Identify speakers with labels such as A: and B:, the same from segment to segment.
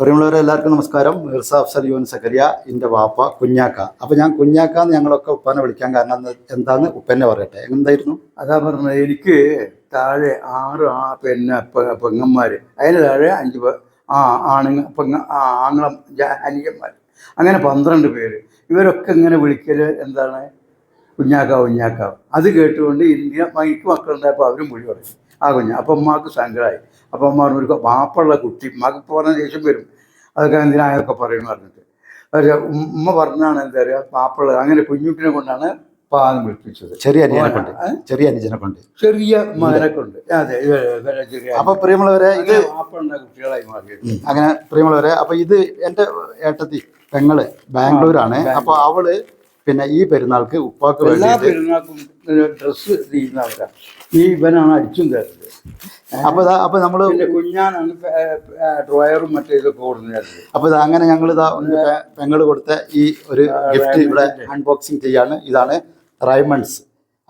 A: പ്രിയമുള്ളവരെ എല്ലാവർക്കും നമസ്കാരം. മിർസ അഫ്സൽ യുവൻ സക്കരിയ എൻ്റെ വാപ്പ കുഞ്ഞാക്ക. അപ്പോൾ ഞാൻ കുഞ്ഞാക്കാന്ന് ഞങ്ങളൊക്കെ ഉപ്പാനെ വിളിക്കാൻ കാരണം എന്താന്ന് ഉപ്പന്നെ പറയട്ടെ. എന്തായിരുന്നു?
B: അതാ പറഞ്ഞത്. എനിക്ക് താഴെ 6 പെങ്ങന്മാർ, അതിന് താഴെ 5 ആംഗളം അനിയന്മാർ, അങ്ങനെ 12 പേര്. ഇവരൊക്കെ ഇങ്ങനെ വിളിക്കൽ എന്താണ്, കുഞ്ഞാക്ക. അത് കേട്ടുകൊണ്ട് എനിക്ക് മക്കളുണ്ടായപ്പോൾ അവരും വിളി പറയും ആ കുഞ്ഞ. അപ്പം ഉമ്മാക്ക് സങ്കടമായി. അപ്പം ഉമ്മ പറഞ്ഞു, ഒരു വാപ്പുള്ള കുട്ടി, ഉമ്മാക്ക് പറഞ്ഞ ദേഷ്യം വരും, അതൊക്കെ എന്തിനായൊക്കെ പറയുമെന്ന് പറഞ്ഞിട്ട്. പക്ഷേ ഉമ്മ പറഞ്ഞാണ് എന്താ പറയുക, വാപ്പുള്ള അങ്ങനെ കുഞ്ഞുട്ടിനെ കൊണ്ടാണ് പാന്ന് വിളിപ്പിച്ചത്.
A: ചെറിയ അനുജനെ കൊണ്ട്
B: ചെറിയ മകനെ കൊണ്ട്. അതെ, ചെറിയ.
A: അപ്പൊ പ്രിയമുള്ളവരെ, ഇത്
B: വാപ്പുള്ള കുട്ടികളായി മാറിയത്.
A: അങ്ങനെ പ്രിയമുള്ളവരെ, അപ്പൊ ഇത് എൻ്റെ ഏട്ടത്തി പെങ്ങള് ബാംഗ്ലൂരാണ്. അപ്പൊ അവള് പിന്നെ ഈ പെരുന്നാൾക്ക് ഉപ്പാക്ക്
B: എല്ലാ പെരുന്നാൾക്കും ഡ്രസ്സ് ചെയ്യുന്നവരാ. ഈ ഇവനാണ് അടിച്ചും കയറുന്നത്.
A: അപ്പൊ നമ്മള്
B: കുഞ്ഞാനാണ് ഡ്രോയറും മറ്റേ ഇതൊക്കെ കൊടുക്കുന്നത്.
A: അപ്പൊ അങ്ങനെ ഞങ്ങൾ പെങ്ങള് കൊടുത്ത ഈ ഒരു ഗിഫ്റ്റ് ഇവിടെ അൺബോക്സിങ് ചെയ്യാണ്. ഇതാണ് റൈമണ്ട്സ്.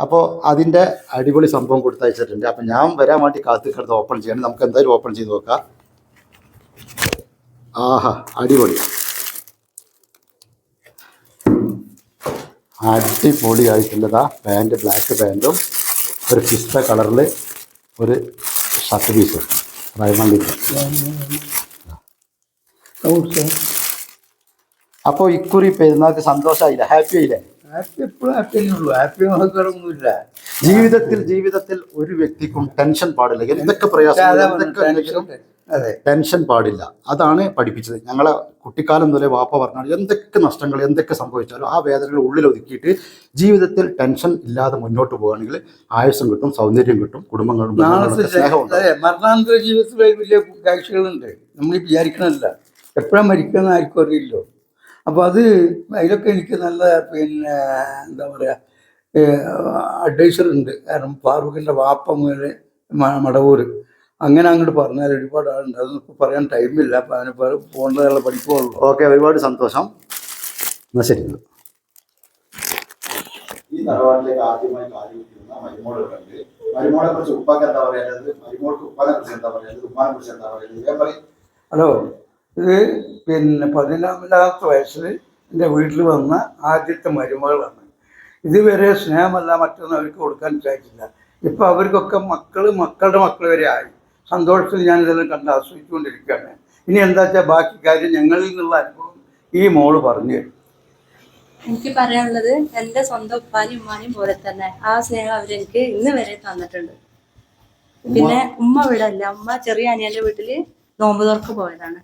A: അപ്പോൾ അതിൻ്റെ അടിപൊളി സംഭവം കൊടുത്തയച്ചിട്ടുണ്ട്. അപ്പം ഞാൻ വരാൻ വേണ്ടി കാത്തിക്കടുത്ത് ഓപ്പൺ ചെയ്യണം. നമുക്ക് എന്തായാലും ഓപ്പൺ ചെയ്ത് നോക്കാം. ആഹാ, അടിപൊളി, അടിപൊളിയായിട്ടുള്ളതാ. പാൻറ്, ബ്ലാക്ക് പാൻറ്റും ഒരു പിസ്ത കളറിൽ ഒരു ഷർട്ട് പീസും റൈമണ്ടിൻ്റെ. അപ്പോൾ ഇക്കുറി പെരുന്നാൾക്ക് സന്തോഷമായില്ല, ഹാപ്പി ആയില്ലേ?
B: ഹാപ്പി എപ്പോഴും ഹാപ്പി ഉള്ളൂ. ഹാപ്പി നോക്കാറൊന്നുമില്ല.
A: ജീവിതത്തിൽ ഒരു വ്യക്തിക്കും ടെൻഷൻ പാടില്ല. എന്തൊക്കെ പ്രയാസം, ടെൻഷൻ പാടില്ല. അതാണ് പഠിപ്പിച്ചത്. ഞങ്ങളെ കുട്ടിക്കാലം മുതലേ വാപ്പ പറഞ്ഞാൽ എന്തൊക്കെ നഷ്ടങ്ങൾ എന്തൊക്കെ സംഭവിച്ചാലും ആ വേദനകൾ ഉള്ളിൽ ഒതുക്കിയിട്ട് ജീവിതത്തിൽ ടെൻഷൻ ഇല്ലാതെ മുന്നോട്ട് പോകുകയാണെങ്കിൽ ആയുസ്സും കിട്ടും, സൗന്ദര്യം കിട്ടും, കുടുംബങ്ങളും സ്നേഹമുണ്ട്.
B: മരണാന്തര ജീവിതത്തിൽ വലിയ കാഴ്ചകളുണ്ട്. നമ്മൾ വിചാരിക്കണമല്ല, എപ്പോഴും മരിക്കുന്ന ആർക്കും അറിയില്ലോ. അപ്പോൾ അതിലൊക്കെ എനിക്ക് നല്ല എന്താ പറയുക, അഡ്വൈസർ ഉണ്ട്. കാരണം ഫാറൂഖിൻ്റെ വാപ്പ മുതൽ മടവൂർ അങ്ങനെ അങ്ങോട്ട് പറഞ്ഞാൽ ഒരുപാട് ആളുണ്ട്. അതൊന്നും ഇപ്പോൾ പറയാൻ ടൈമില്ല. അപ്പം അവന് പോകേണ്ടതുള്ള പഠിക്കുള്ളൂ.
A: ഓക്കെ, ഒരുപാട് സന്തോഷം. എന്നാൽ ശരി. ഈ തറവാട്ടിലേക്ക് ആദ്യമായി മരുമോളെ കുറിച്ച് ഉപ്പാക്ക് എന്താ പറയുന്നത്, മരുമോൾക്ക് ഉപ്പാനെ കുറിച്ച് എന്താ പറയുന്നത്, ഉമ്മാനെ കുറിച്ച് എന്താ പറയുന്നത്?
B: ഹലോ, ഇത് 14ാമത്തെ വയസ്സിൽ എൻ്റെ വീട്ടിൽ വന്ന ആദ്യത്തെ മരുമകളാണ്. ഇതുവരെ സ്നേഹമല്ല മറ്റൊന്നും അവർക്ക് കൊടുക്കാൻ സാധിച്ചില്ല. ഇപ്പം അവർക്കൊക്കെ മക്കളുടെ മക്കൾ വരെ ആയി. സന്തോഷത്തിൽ ഞാനിതെല്ലാം കണ്ട് ആസ്വദിച്ചുകൊണ്ടിരിക്കുകയാണ്. ഇനി എന്താ വെച്ചാൽ ബാക്കി കാര്യം ഞങ്ങളിൽ നിന്നുള്ള അനുഭവം ഈ മോള് പറഞ്ഞു തരും.
C: എനിക്ക് പറയാനുള്ളത്, എൻ്റെ സ്വന്തം ഉപ്പാനും ഉമ്മാനും പോലെ തന്നെ ആ സ്നേഹം അവരെനിക്ക് ഇന്ന് വരെ തന്നിട്ടുണ്ട്. പിന്നെ ഉമ്മ ഇവിടെ അല്ല, ഉമ്മ ചെറിയ അനിയൻ്റെ വീട്ടിൽ നോമ്പ് തുറക്ക് പോയതാണ്.